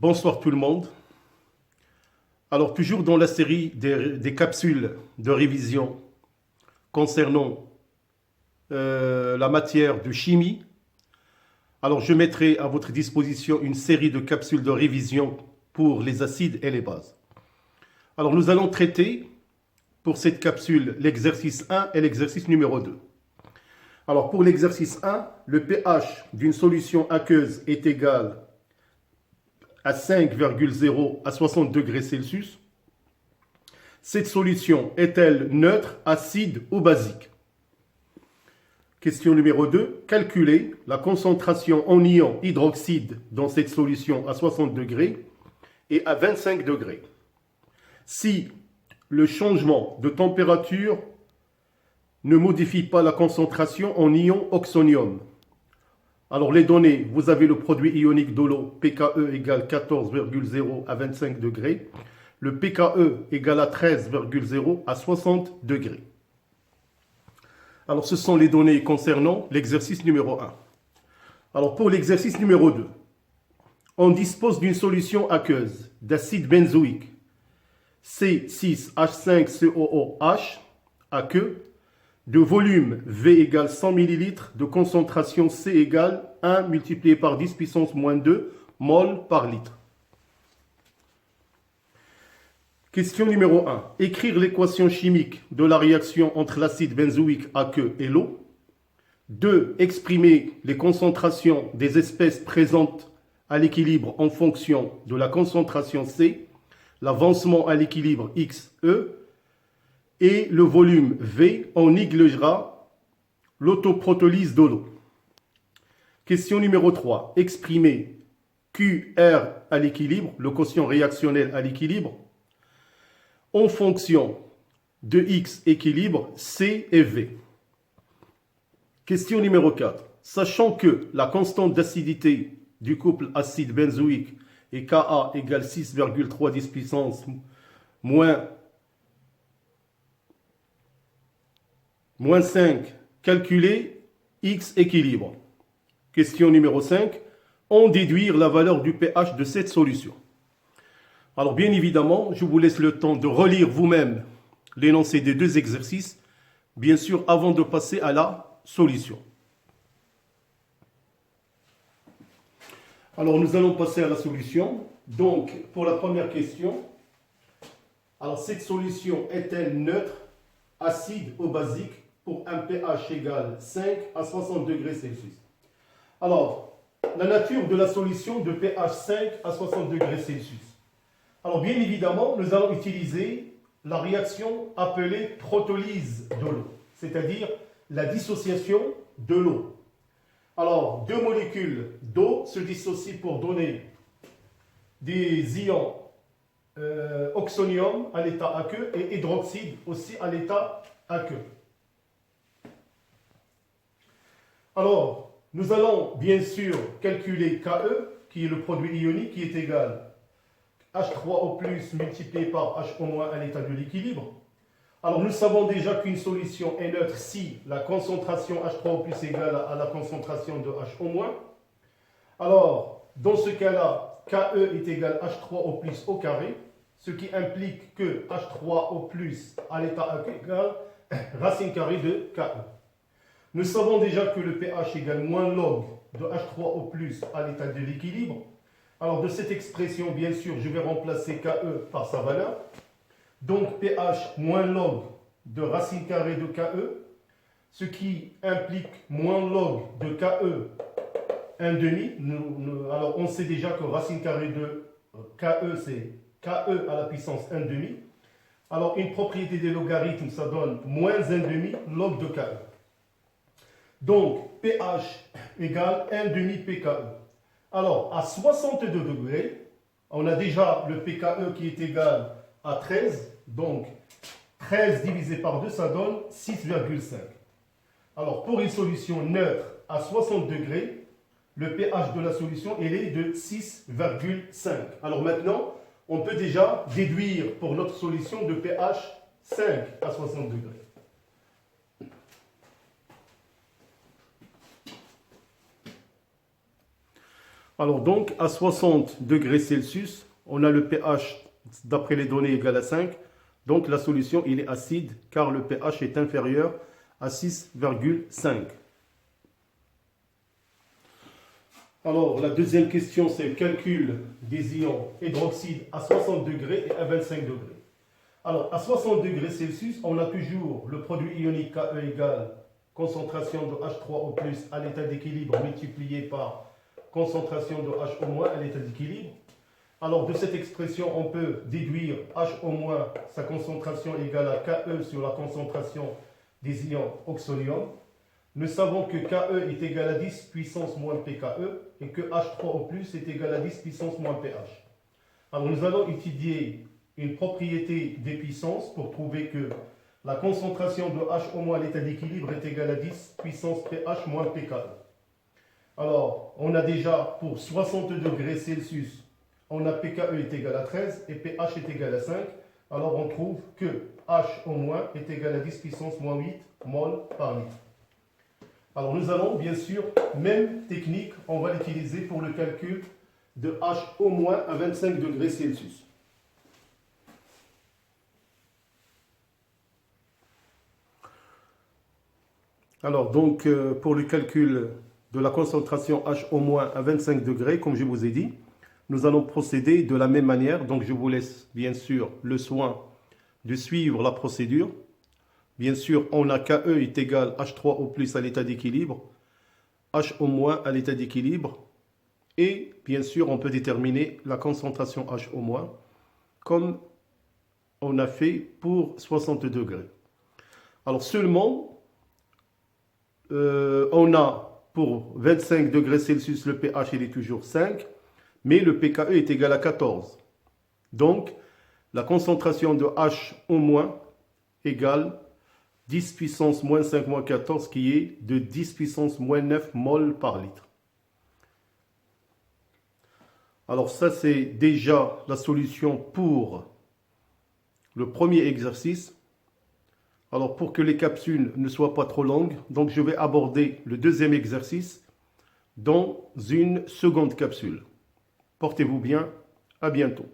Bonsoir tout le monde. Alors toujours dans la série des capsules de révision concernant la matière de chimie. Alors je mettrai à votre disposition une série de capsules de révision pour les acides et les bases. Alors nous allons traiter pour cette capsule l'exercice 1 et l'exercice numéro 2. Alors pour l'exercice 1, le pH d'une solution aqueuse est égal à 5,0 à 60 degrés Celsius. Cette solution est-elle neutre, acide ou basique? Question numéro 2. Calculez la concentration en ion hydroxyde dans cette solution à 60 degrés et à 25 degrés. Si le changement de température ne modifie pas la concentration en ion oxonium. Alors les données, vous avez le produit ionique de l'eau, pKe égale 14,0 à 25 degrés. Le pKe égale à 13,0 à 60 degrés. Alors ce sont les données concernant l'exercice numéro 1. Alors pour l'exercice numéro 2, on dispose d'une solution aqueuse d'acide benzoïque C6H5COOH aqueux de volume V égale 100 ml, de concentration C égale 1 multiplié par 10 puissance moins 2 mol par litre. Question numéro 1. Écrire l'équation chimique de la réaction entre l'acide benzoïque aqueux et l'eau. 2. Exprimer les concentrations des espèces présentes à l'équilibre en fonction de la concentration C, l'avancement à l'équilibre XE, et le volume V, on négligera l'autoprotolyse de l'eau. Question numéro 3. Exprimer QR à l'équilibre, le quotient réactionnel à l'équilibre, en fonction de X équilibre C et V. Question numéro 4. Sachant que la constante d'acidité du couple acide benzoïque est Ka égale 6,3 10 puissance moins 5, calculer X équilibre. Question numéro 5. En déduire la valeur du pH de cette solution. Alors bien évidemment, je vous laisse le temps de relire vous-même l'énoncé des deux exercices, bien sûr avant de passer à la solution. Alors nous allons passer à la solution. Donc pour la première question, alors cette solution est-elle neutre, acide ou basique pour un pH égal 5 à 60 degrés Celsius? Alors, la nature de la solution de pH 5 à 60 degrés Celsius. Alors, bien évidemment, nous allons utiliser la réaction appelée protolyse de l'eau, c'est-à-dire la dissociation de l'eau. Alors, deux molécules d'eau se dissocient pour donner des ions oxonium à l'état aqueux et hydroxyde aussi à l'état aqueux. Alors, nous allons bien sûr calculer Ke, qui est le produit ionique, qui est égal à H3O+, multiplié par HO- à l'état de l'équilibre. Alors, nous savons déjà qu'une solution est neutre si la concentration H3O+ est égale à la concentration de HO-. Alors, dans ce cas-là, Ke est égal à H3O+ au carré, ce qui implique que H3O+ à l'état aqueux égale racine carrée de Ke. Nous savons déjà que le pH égale moins log de H3O+ à l'état de l'équilibre. Alors de cette expression, bien sûr, je vais remplacer Ke par sa valeur. Donc pH moins log de racine carrée de Ke, ce qui implique moins log de Ke 1,5. Alors on sait déjà que racine carrée de Ke, c'est Ke à la puissance 1,5. Alors une propriété des logarithmes, ça donne moins 1,5 log de Ke. Donc, pH égale 1,5 pKe. Alors, à 62 degrés, on a déjà le pKe qui est égal à 13. Donc, 13 divisé par 2, ça donne 6,5. Alors, pour une solution neutre à 60 degrés, le pH de la solution il est de 6,5. Alors maintenant, on peut déjà déduire pour notre solution de pH 5 à 60 degrés. Alors donc, à 60 degrés Celsius, on a le pH, d'après les données, égal à 5. Donc la solution, il est acide, car le pH est inférieur à 6,5. Alors, la deuxième question, c'est le calcul des ions hydroxyde à 60 degrés et à 25 degrés. Alors, à 60 degrés Celsius, on a toujours le produit ionique Ke égale concentration de H3O+, à l'état d'équilibre multiplié par concentration de HO- à l'état d'équilibre. Alors, de cette expression, on peut déduire HO-, sa concentration égale à Ke sur la concentration des ions oxonium. Nous savons que Ke est égal à 10 puissance moins pKe et que H3O+, est égal à 10 puissance moins pH. Alors, nous allons étudier une propriété des puissances pour trouver que la concentration de HO- à l'état d'équilibre est égale à 10 puissance pH moins pKe. Alors, on a déjà pour 60 degrés Celsius, on a pKe est égal à 13 et pH est égal à 5. Alors, on trouve que HO- est égal à 10 puissance moins 8 mol par litre. Alors, nous allons, bien sûr, même technique, on va l'utiliser pour le calcul de HO- à 25 degrés Celsius. Alors, donc, pour le calcul de la concentration HO- à 25 degrés, comme je vous ai dit, nous allons procéder de la même manière. Donc, je vous laisse, bien sûr, le soin de suivre la procédure. Bien sûr, on a Ke est égal à H3O+ à l'état d'équilibre, HO- à l'état d'équilibre, et bien sûr, on peut déterminer la concentration HO- comme on a fait pour 60 degrés. Alors, seulement, on a pour 25 degrés Celsius, le pH il est toujours 5, mais le pKe est égal à 14. Donc, la concentration de HO- égale 10 puissance moins 5 moins 14, qui est de 10 puissance moins 9 mol par litre. Alors ça, c'est déjà la solution pour le premier exercice. Alors pour que les capsules ne soient pas trop longues, donc je vais aborder le deuxième exercice dans une seconde capsule. Portez-vous bien, à bientôt.